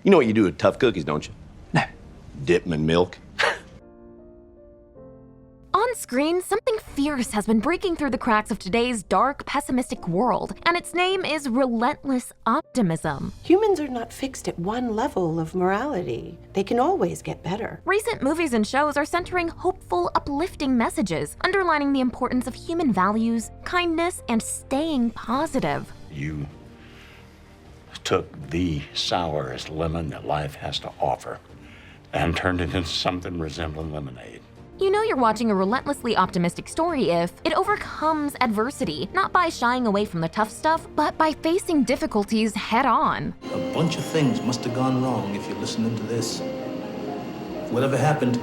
You know what you do with tough cookies, don't you? No. Dip them in milk. On screen, something fierce has been breaking through the cracks of today's dark, pessimistic world, and its name is Relentless Optimism. Humans are not fixed at one level of morality. They can always get better. Recent movies and shows are centering hopeful, uplifting messages, underlining the importance of human values, kindness, and staying positive. You took the sourest lemon that life has to offer and turned it into something resembling lemonade. You know you're watching a relentlessly optimistic story if it overcomes adversity, not by shying away from the tough stuff, but by facing difficulties head-on. A bunch of things must have gone wrong if you're listening to this. Whatever happened,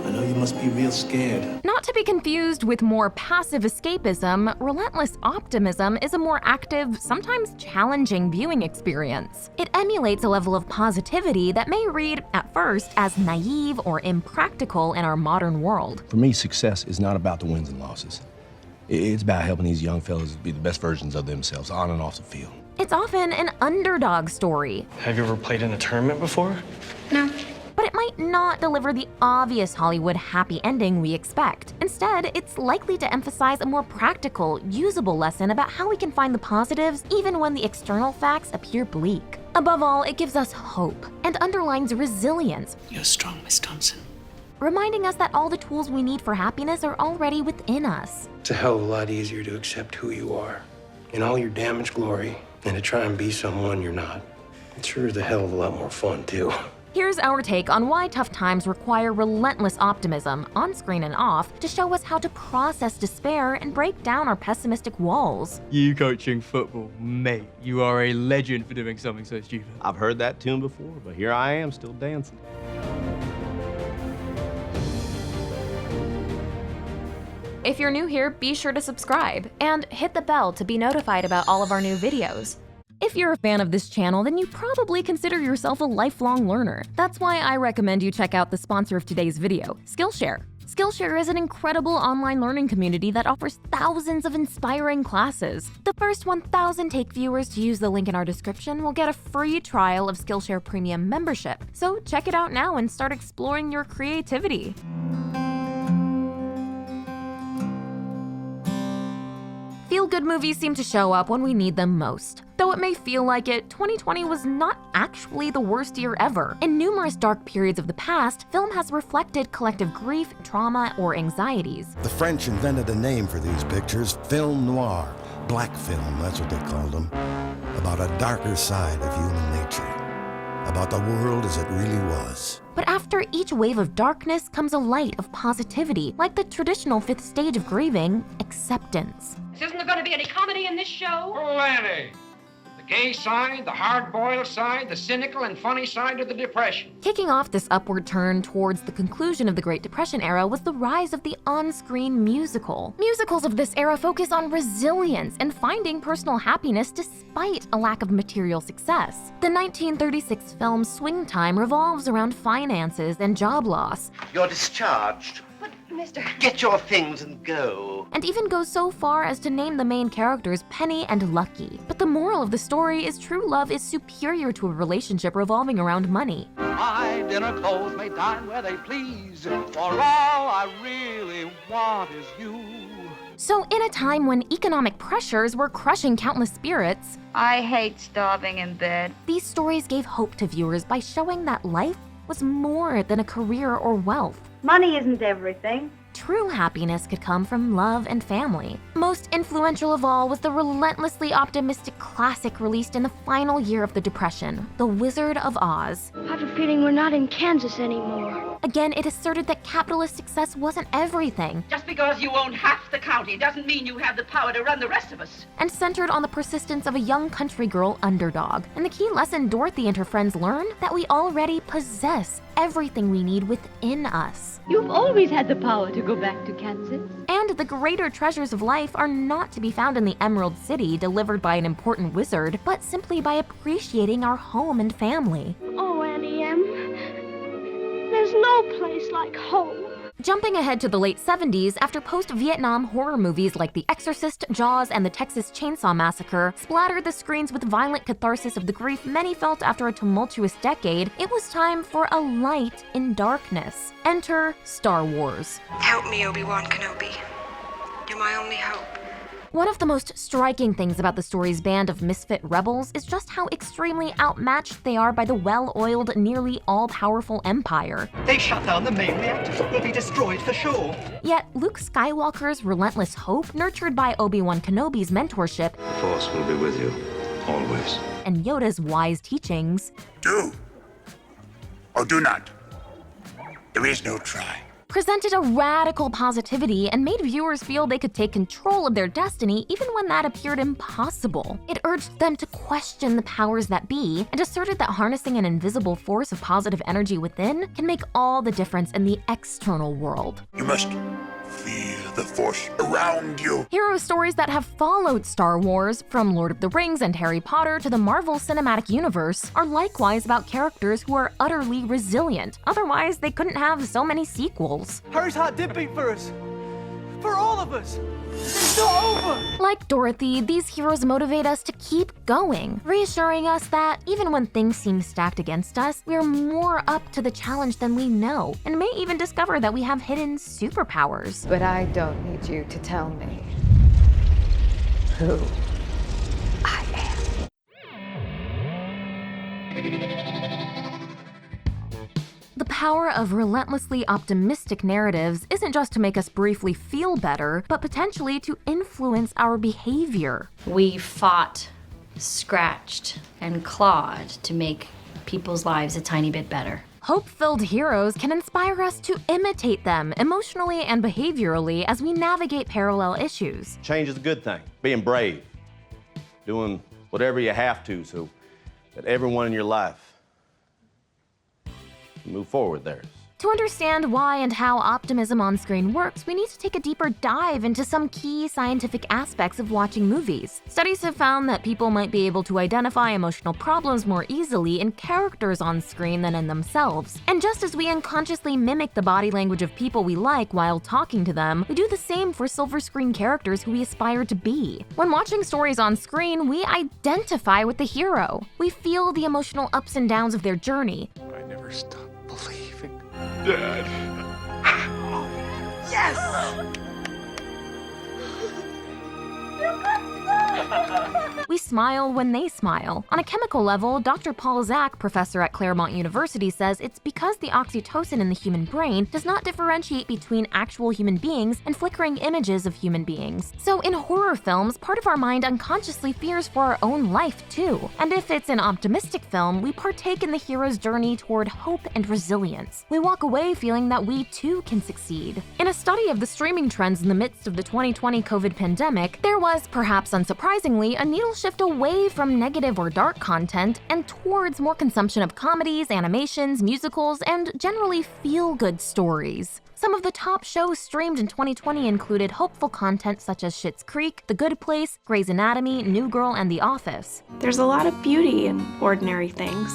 I know you must be real scared. Not to be confused with more passive escapism, Relentless Optimism is a more active, sometimes challenging viewing experience. It emulates a level of positivity that may read, at first, as naive or impractical in our modern world. For me, success is not about the wins and losses. It's about helping these young fellas be the best versions of themselves on and off the field. It's often an underdog story. Have you ever played in a tournament before? No. But it might not deliver the obvious Hollywood happy ending we expect. Instead, it's likely to emphasize a more practical, usable lesson about how we can find the positives even when the external facts appear bleak. Above all, it gives us hope and underlines resilience. You're strong, Miss Thompson. Reminding us that all the tools we need for happiness are already within us. It's a hell of a lot easier to accept who you are in all your damaged glory than to try and be someone you're not. It sure is a hell of a lot more fun, too. Here's our take on why tough times require relentless optimism, on screen and off, to show us how to process despair and break down our pessimistic walls. You coaching football, mate, you are a legend for doing something so stupid. I've heard that tune before, but here I am still dancing. If you're new here, be sure to subscribe and hit the bell to be notified about all of our new videos. If you're a fan of this channel, then you probably consider yourself a lifelong learner. That's why I recommend you check out the sponsor of today's video, Skillshare. Skillshare is an incredible online learning community that offers thousands of inspiring classes. The first 1,000 Take viewers to use the link in our description will get a free trial of Skillshare Premium membership. So check it out now and start exploring your creativity. Feel-good movies seem to show up when we need them most. Though it may feel like it, 2020 was not actually the worst year ever. In numerous dark periods of the past, film has reflected collective grief, trauma, or anxieties. The French invented a name for these pictures, film noir. Black film, that's what they called them. About a darker side of human nature. About the world as it really was. But after each wave of darkness comes a light of positivity, like the traditional fifth stage of grieving, acceptance. Isn't there going to be any comedy in this show? Plenty. The gay side, the hard-boiled side, the cynical and funny side of the Depression. Kicking off this upward turn towards the conclusion of the Great Depression era was the rise of the on-screen musical. Musicals of this era focus on resilience and finding personal happiness despite a lack of material success. The 1936 film Swing Time revolves around finances and job loss. You're discharged. But, Mr. Get your things and go. And even goes so far as to name the main characters Penny and Lucky. But the moral of the story is true love is superior to a relationship revolving around money. My dinner clothes may dine where they please, for all I really want is you. So in a time when economic pressures were crushing countless spirits, I hate starving in bed. These stories gave hope to viewers by showing that life was more than a career or wealth. Money isn't everything. True happiness could come from love and family. Most influential of all was the relentlessly optimistic classic released in the final year of the Depression, The Wizard of Oz. I have a feeling we're not in Kansas anymore. Again, it asserted that capitalist success wasn't everything. Just because you own half the county doesn't mean you have the power to run the rest of us. And centered on the persistence of a young country girl underdog. And the key lesson Dorothy and her friends learn, that we already possess everything we need within us. You've always had the power to go back to Kansas. And the greater treasures of life are not to be found in the Emerald City delivered by an important wizard, but simply by appreciating our home and family. Oh, Annie M., there's no place like home. Jumping ahead to the late 70s, after post-Vietnam horror movies like The Exorcist, Jaws, and the Texas Chainsaw Massacre splattered the screens with violent catharsis of the grief many felt after a tumultuous decade, it was time for a light in darkness. Enter Star Wars. Help me, Obi-Wan Kenobi. You're my only hope. One of the most striking things about the story's band of misfit rebels is just how extremely outmatched they are by the well-oiled, nearly all-powerful Empire. They shut down the main reactor. We'll be destroyed for sure. Yet, Luke Skywalker's relentless hope, nurtured by Obi-Wan Kenobi's mentorship, The Force will be with you, always. and Yoda's wise teachings, Do or do not. There is no try. presented a radical positivity and made viewers feel they could take control of their destiny even when that appeared impossible. It urged them to question the powers that be and asserted that harnessing an invisible force of positive energy within can make all the difference in the external world. You must feel the Force around you. Hero stories that have followed Star Wars, from Lord of the Rings and Harry Potter to the Marvel Cinematic Universe, are likewise about characters who are utterly resilient. Otherwise, they couldn't have so many sequels. Harry's heart did beat for us. For all of us. It's not over. Like Dorothy, these heroes motivate us to keep going, reassuring us that even when things seem stacked against us, we're more up to the challenge than we know, and may even discover that we have hidden superpowers. But I don't need you to tell me who I am. The power of relentlessly optimistic narratives isn't just to make us briefly feel better, but potentially to influence our behavior. We fought, scratched, and clawed to make people's lives a tiny bit better. Hope-filled heroes can inspire us to imitate them emotionally and behaviorally as we navigate parallel issues. Change is a good thing. Being brave. Doing whatever you have to so that everyone in your life can move forward there. To understand why and how optimism on screen works, we need to take a deeper dive into some key scientific aspects of watching movies. Studies have found that people might be able to identify emotional problems more easily in characters on screen than in themselves. And just as we unconsciously mimic the body language of people we like while talking to them, we do the same for silver screen characters who we aspire to be. When watching stories on screen, we identify with the hero. We feel the emotional ups and downs of their journey. I never stop believing. Dad. Yes! We smile when they smile. On a chemical level, Dr. Paul Zak, professor at Claremont University, says it's because the oxytocin in the human brain does not differentiate between actual human beings and flickering images of human beings. So in horror films, part of our mind unconsciously fears for our own life too. And if it's an optimistic film, we partake in the hero's journey toward hope and resilience. We walk away feeling that we too can succeed. In a study of the streaming trends in the midst of the 2020 COVID pandemic, there was, perhaps unsurprisingly, a needle shift away from negative or dark content and towards more consumption of comedies, animations, musicals, and generally feel-good stories. Some of the top shows streamed in 2020 included hopeful content such as Schitt's Creek, The Good Place, Grey's Anatomy, New Girl, and The Office. There's a lot of beauty in ordinary things.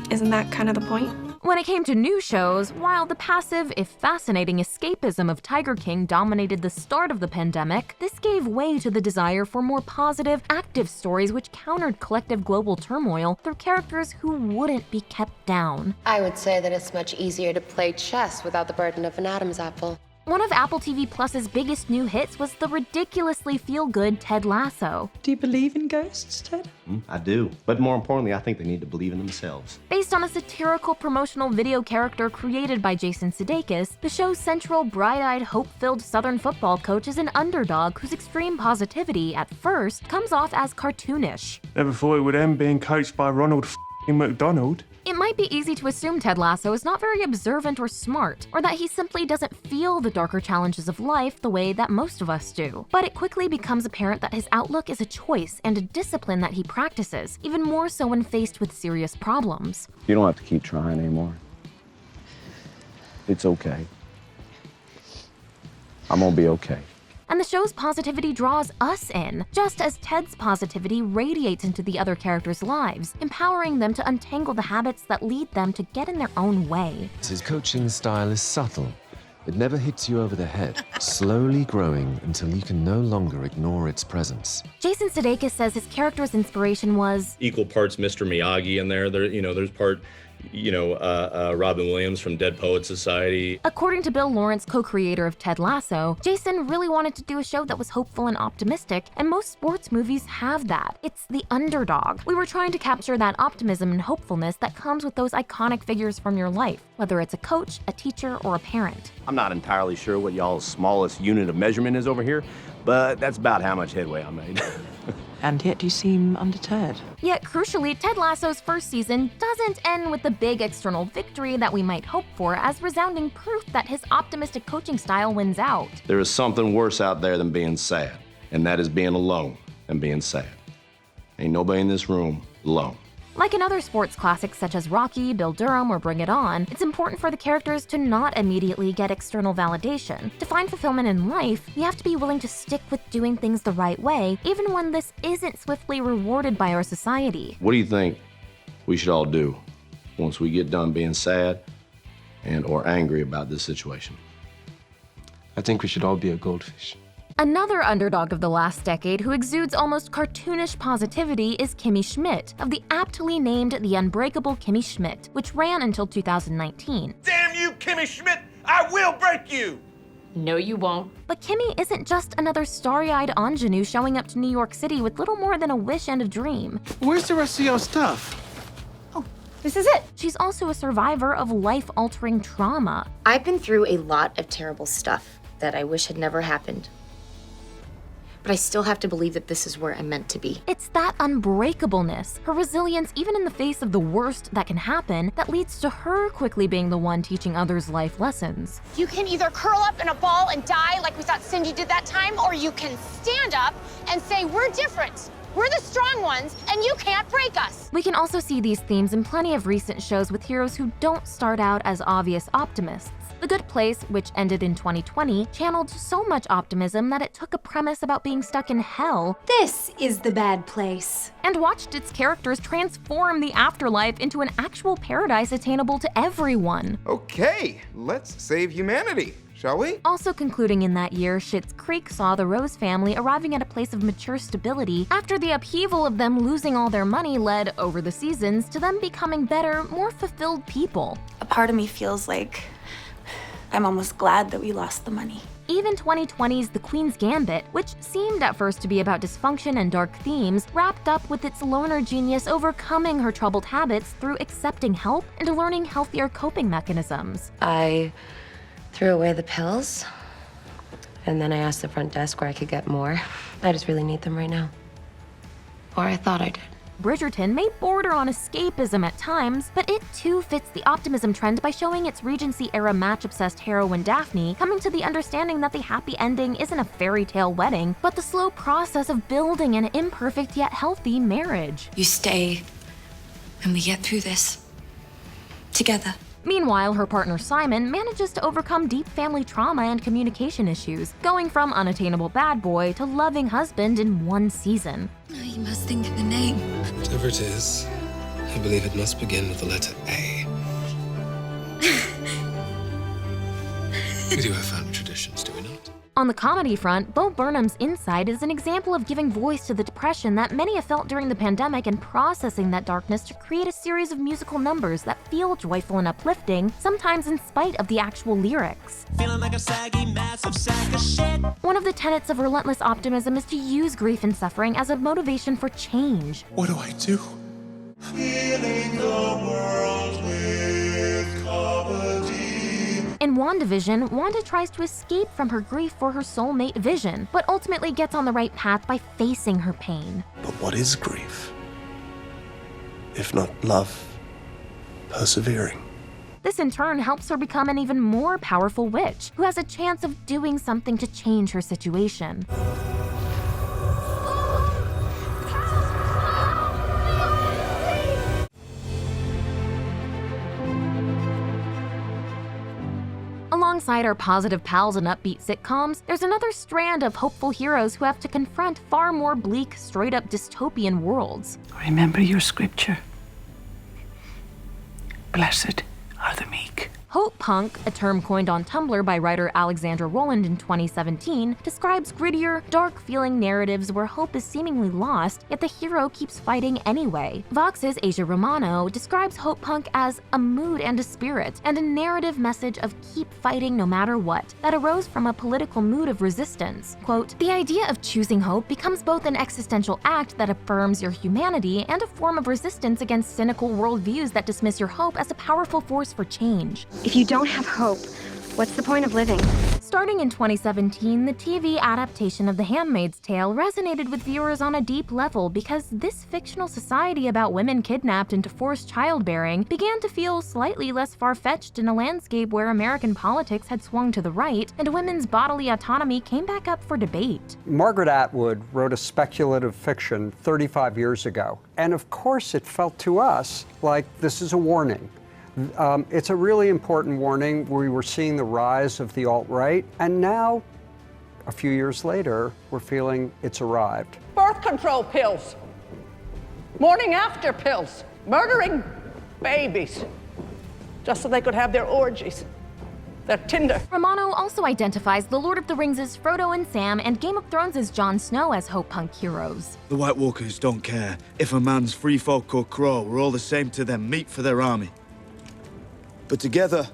Isn't that kind of the point? When it came to new shows, while the passive, if fascinating, escapism of Tiger King dominated the start of the pandemic, this gave way to the desire for more positive, active stories which countered collective global turmoil through characters who wouldn't be kept down. I would say that it's much easier to play chess without the burden of an Adam's apple. One of Apple TV Plus's biggest new hits was the ridiculously feel-good Ted Lasso. Do you believe in ghosts, Ted? I do. But more importantly, I think they need to believe in themselves. Based on a satirical promotional video character created by Jason Sudeikis, the show's central, bright-eyed, hope-filled Southern football coach is an underdog whose extreme positivity, at first, comes off as cartoonish. Never thought it would end being coached by Ronald McDonald. It might be easy to assume Ted Lasso is not very observant or smart, or that he simply doesn't feel the darker challenges of life the way that most of us do. But it quickly becomes apparent that his outlook is a choice and a discipline that he practices, even more so when faced with serious problems. You don't have to keep trying anymore. It's okay. I'm gonna be okay. and the show's positivity draws us in, just as Ted's positivity radiates into the other characters' lives, empowering them to untangle the habits that lead them to get in their own way. His coaching style is subtle. It never hits you over the head, slowly growing until you can no longer ignore its presence. Jason Sudeikis says his character's inspiration was equal parts Mr. Miyagi in there. There's part, Robin Williams from Dead Poets Society. According to Bill Lawrence, co-creator of Ted Lasso, Jason really wanted to do a show that was hopeful and optimistic, and most sports movies have that. It's the underdog. We were trying to capture that optimism and hopefulness that comes with those iconic figures from your life, whether it's a coach, a teacher, or a parent. I'm not entirely sure what y'all's smallest unit of measurement is over here, but that's about how much headway I made. And yet you seem undeterred. Yet, crucially, Ted Lasso's first season doesn't end with the big external victory that we might hope for, as resounding proof that his optimistic coaching style wins out. There is something worse out there than being sad, and that is being alone and being sad. Ain't nobody in this room alone. Like in other sports classics such as Rocky, Bill Durham, or Bring It On, it's important for the characters to not immediately get external validation. To find fulfillment in life, we have to be willing to stick with doing things the right way, even when this isn't swiftly rewarded by our society. What do you think we should all do once we get done being sad and or angry about this situation? I think we should all be a goldfish. Another underdog of the last decade who exudes almost cartoonish positivity is Kimmy Schmidt, of the aptly named The Unbreakable Kimmy Schmidt, which ran until 2019. Damn you, Kimmy Schmidt! I will break you! No, you won't. But Kimmy isn't just another starry-eyed ingenue showing up to New York City with little more than a wish and a dream. Where's the rest of your stuff? This is it. She's also a survivor of life-altering trauma. I've been through a lot of terrible stuff that I wish had never happened. But I still have to believe that this is where I'm meant to be. It's that unbreakableness, her resilience even in the face of the worst that can happen, that leads to her quickly being the one teaching others life lessons. You can either curl up in a ball and die like we thought Cindy did that time, or you can stand up and say, we're different. We're the strong ones, and you can't break us. We can also see these themes in plenty of recent shows with heroes who don't start out as obvious optimists. The Good Place, which ended in 2020, channeled so much optimism that it took a premise about being stuck in hell. This is the bad place. And watched its characters transform the afterlife into an actual paradise attainable to everyone. Okay, let's save humanity, shall we? Also concluding in that year, Schitt's Creek saw the Rose family arriving at a place of mature stability after the upheaval of them losing all their money led, over the seasons, to them becoming better, more fulfilled people. A part of me feels like I'm almost glad that we lost the money. Even 2020's The Queen's Gambit, which seemed at first to be about dysfunction and dark themes, wrapped up with its loner genius overcoming her troubled habits through accepting help and learning healthier coping mechanisms. I threw away the pills, and then I asked the front desk where I could get more. I just really need them right now. Or I thought I did. Bridgerton may border on escapism at times, but it too fits the optimism trend by showing its Regency-era match-obsessed heroine Daphne coming to the understanding that the happy ending isn't a fairy tale wedding, but the slow process of building an imperfect yet healthy marriage. You stay, and we get through this together. Meanwhile, her partner Simon manages to overcome deep family trauma and communication issues, going from unattainable bad boy to loving husband in one season. You must think of the name. Whatever it is, I believe it must begin with the letter A. We do have family traditions, do we not? On the comedy front, Bo Burnham's Inside is an example of giving voice to the depression that many have felt during the pandemic and processing that darkness to create a series of musical numbers that feel joyful and uplifting, sometimes in spite of the actual lyrics. Feeling like a saggy, massive sack of shit. One of the tenets of Relentless Optimism is to use grief and suffering as a motivation for change. What do I do? Feeling the world with comedy. In WandaVision, Wanda tries to escape from her grief for her soulmate Vision, but ultimately gets on the right path by facing her pain. But what is grief? If not love, persevering. This in turn helps her become an even more powerful witch, who has a chance of doing something to change her situation. Alongside our positive pals and upbeat sitcoms, there's another strand of hopeful heroes who have to confront far more bleak, straight-up dystopian worlds. Remember your scripture. Blessed are the meek. Hope punk, a term coined on Tumblr by writer Alexandra Rowland in 2017, describes grittier, dark-feeling narratives where hope is seemingly lost, yet the hero keeps fighting anyway. Vox's Asia Romano describes hope punk as a mood and a spirit, and a narrative message of keep fighting no matter what, that arose from a political mood of resistance. Quote, "The idea of choosing hope becomes both an existential act that affirms your humanity and a form of resistance against cynical worldviews that dismiss your hope as a powerful force for change." If you don't have hope, what's the point of living? Starting in 2017, the TV adaptation of The Handmaid's Tale resonated with viewers on a deep level because this fictional society about women kidnapped into forced childbearing began to feel slightly less far-fetched in a landscape where American politics had swung to the right and women's bodily autonomy came back up for debate. Margaret Atwood wrote a speculative fiction 35 years ago, and of course it felt to us like this is a warning. It's a really important warning. We were seeing the rise of the alt-right, and now, a few years later, we're feeling it's arrived. Birth control pills, morning after pills, murdering babies, just so they could have their orgies, their Tinder. Romano also identifies The Lord of the Rings' Frodo and Sam and Game of Thrones' Jon Snow as hope punk heroes. The White Walkers don't care if a man's free folk or crow, we're all the same to them, meat for their army. But together,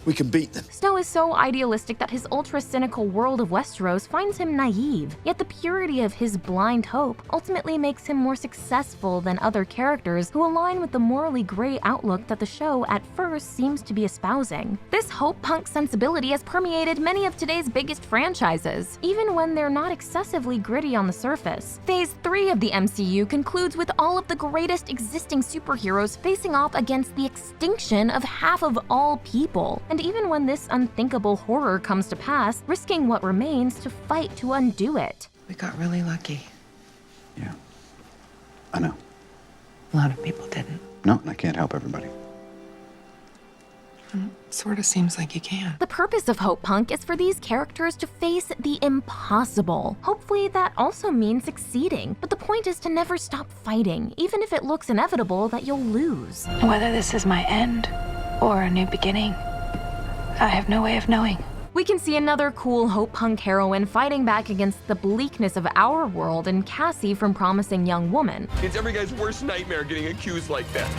we can beat them. Snow is so idealistic that his ultra-cynical world of Westeros finds him naive, yet the purity of his blind hope ultimately makes him more successful than other characters who align with the morally gray outlook that the show at first seems to be espousing. This hope punk sensibility has permeated many of today's biggest franchises, even when they're not excessively gritty on the surface. Phase 3 of the MCU concludes with all of the greatest existing superheroes facing off against the extinction of half of all people. And even when this unthinkable horror comes to pass, risking what remains to fight to undo it. We got really lucky. Yeah, I know. A lot of people didn't. No, I can't help everybody. Sort of seems like you can. The purpose of Hope Punk is for these characters to face the impossible. Hopefully that also means succeeding, but the point is to never stop fighting, even if it looks inevitable that you'll lose. Whether this is my end or a new beginning, I have no way of knowing. We can see another cool hope punk heroine fighting back against the bleakness of our world in Cassie from Promising Young Woman. It's every guy's worst nightmare getting accused like that.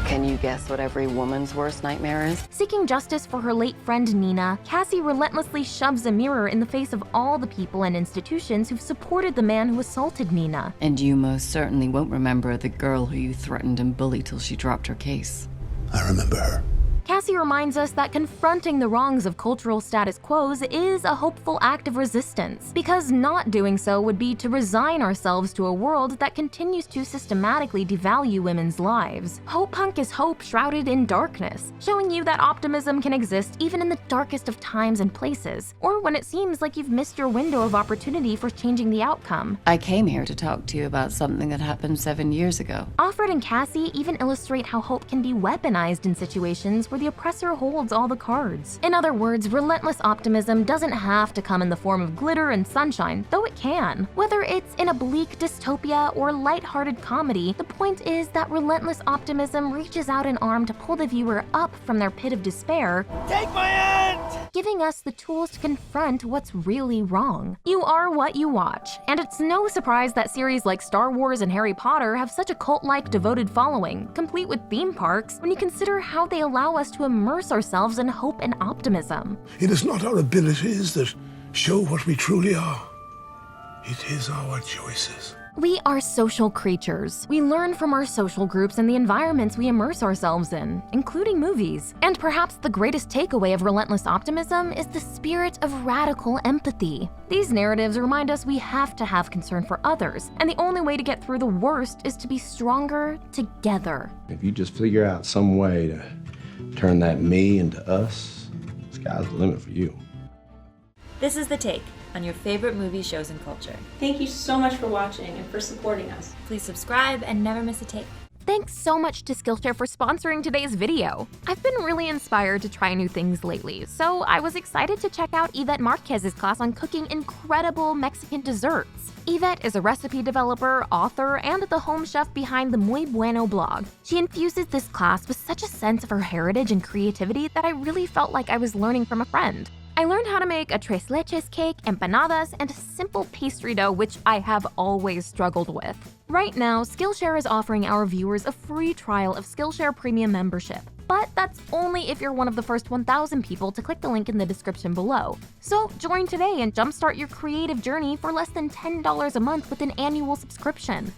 Can you guess what every woman's worst nightmare is? Seeking justice for her late friend Nina, Cassie relentlessly shoves a mirror in the face of all the people and institutions who've supported the man who assaulted Nina. And you most certainly won't remember the girl who you threatened and bullied till she dropped her case. I remember her. Cassie reminds us that confronting the wrongs of cultural status quos is a hopeful act of resistance, because not doing so would be to resign ourselves to a world that continues to systematically devalue women's lives. Hope punk is hope shrouded in darkness, showing you that optimism can exist even in the darkest of times and places, or when it seems like you've missed your window of opportunity for changing the outcome. I came here to talk to you about something that happened 7 years ago. Offred and Cassie even illustrate how hope can be weaponized in situations where the oppressor holds all the cards. In other words, relentless optimism doesn't have to come in the form of glitter and sunshine, though it can. Whether it's in a bleak dystopia or lighthearted comedy, the point is that relentless optimism reaches out an arm to pull the viewer up from their pit of despair, Take my hand! giving us the tools to confront what's really wrong. You are what you watch, and it's no surprise that series like Star Wars and Harry Potter have such a cult-like devoted following, complete with theme parks, when you consider how they allow us to immerse ourselves in hope and optimism. It is not our abilities that show what we truly are. It is our choices. We are social creatures. We learn from our social groups and the environments we immerse ourselves in, including movies. And perhaps the greatest takeaway of relentless optimism is the spirit of radical empathy. These narratives remind us we have to have concern for others, and the only way to get through the worst is to be stronger together. If you just figure out some way to turn that me into us, sky's the limit for you. This is The Take on your favorite movies, shows, and culture. Thank you so much for watching and for supporting us. Please subscribe and never miss a take. Thanks so much to Skillshare for sponsoring today's video. I've been really inspired to try new things lately, so I was excited to check out Yvette Marquez's class on cooking incredible Mexican desserts. Yvette is a recipe developer, author, and the home chef behind the Muy Bueno blog. She infuses this class with such a sense of her heritage and creativity that I really felt like I was learning from a friend. I learned how to make a tres leches cake, empanadas, and a simple pastry dough, which I have always struggled with. Right now, Skillshare is offering our viewers a free trial of Skillshare Premium membership. But that's only if you're one of the first 1,000 people to click the link in the description below. So join today and jumpstart your creative journey for less than $10 a month with an annual subscription.